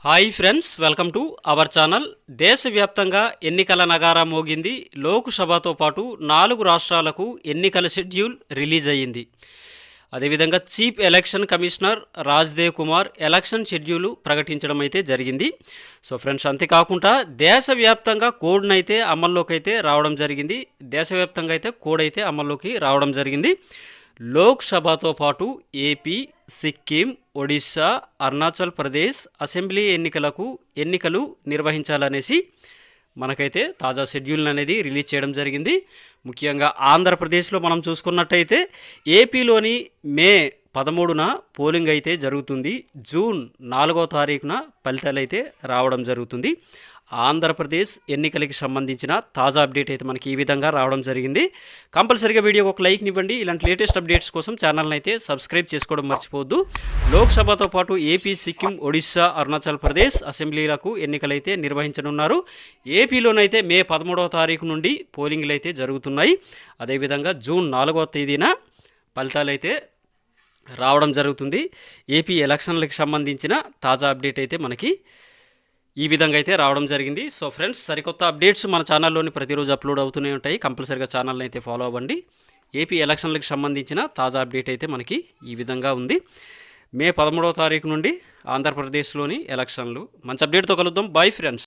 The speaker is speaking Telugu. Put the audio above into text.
Hi friends, welcome to our channel. దేశవ్యాప్తంగా ఎన్నికల నగారా మోగింది. లోక్సభతో పాటు 4 రాష్ట్రాలకు ఎన్నికల షెడ్యూల్ రిలీజ్ అయ్యింది. అదేవిధంగా chief election commissioner Rajdev Kumar election schedule ప్రకటించడం అయితే జరిగింది. సో ఫ్రెండ్స్, అంతేకాకుండా దేశవ్యాప్తంగా కోడ్ను అయితే అమల్లోకి అయితే రావడం జరిగింది. దేశవ్యాప్తంగా అయితే కోడ్ అయితే అమల్లోకి రావడం జరిగింది. లోక్సభతో పాటు ఏపీ, సిక్కిం, ఒడిశా, అరుణాచల్ ప్రదేశ్ అసెంబ్లీ ఎన్నికలు నిర్వహించాలనేసి మనకైతే తాజా షెడ్యూల్ అనేది రిలీజ్ చేయడం జరిగింది. ముఖ్యంగా ఆంధ్రప్రదేశ్లో మనం చూసుకున్నట్టయితే ఏపీలోని మే 13న పోలింగ్ అయితే జరుగుతుంది. జూన్ 4వ తారీఖున ఫలితాలు అయితే రావడం జరుగుతుంది. ఆంధ్రప్రదేశ్ ఎన్నికలకి సంబంధించిన తాజా అప్డేట్ అయితే మనకి ఈ విధంగా రావడం జరిగింది. కంపల్సరీగా వీడియోకి ఒక లైక్ ఇవ్వండి. ఇలాంటి లేటెస్ట్ అప్డేట్స్ కోసం ఛానల్ని అయితే సబ్స్క్రైబ్ చేసుకోవడం మర్చిపోవద్దు. లోక్సభతో పాటు ఏపీ, సిక్కిం, ఒడిశా, అరుణాచల్ ప్రదేశ్ అసెంబ్లీలకు ఎన్నికలైతే నిర్వహించనున్నారు. ఏపీలోనైతే మే 13వ తారీఖు నుండి పోలింగ్లు అయితే జరుగుతున్నాయి. అదేవిధంగా జూన్ 4వ తేదీన ఫలితాలు అయితే రావడం జరుగుతుంది. ఏపీ ఎలక్షన్లకు సంబంధించిన తాజా అప్డేట్ అయితే మనకి ఈ విధంగా అయితే రావడం జరిగింది. సో ఫ్రెండ్స్, సరికొత్త అప్డేట్స్ మన ఛానల్లోని ప్రతిరోజు అప్లోడ్ అవుతూనే ఉంటాయి. కంపల్సరీగా ఛానల్ని అయితే ఫాలో అవ్వండి. ఏపీ ఎలక్షన్లకు సంబంధించిన తాజా అప్డేట్ అయితే మనకి ఈ విధంగా ఉంది. మే 13వ తారీఖు నుండి ఆంధ్రప్రదేశ్లోని ఎలక్షన్లు. మంచి అప్డేట్తో కలుద్దాం. Bye friends.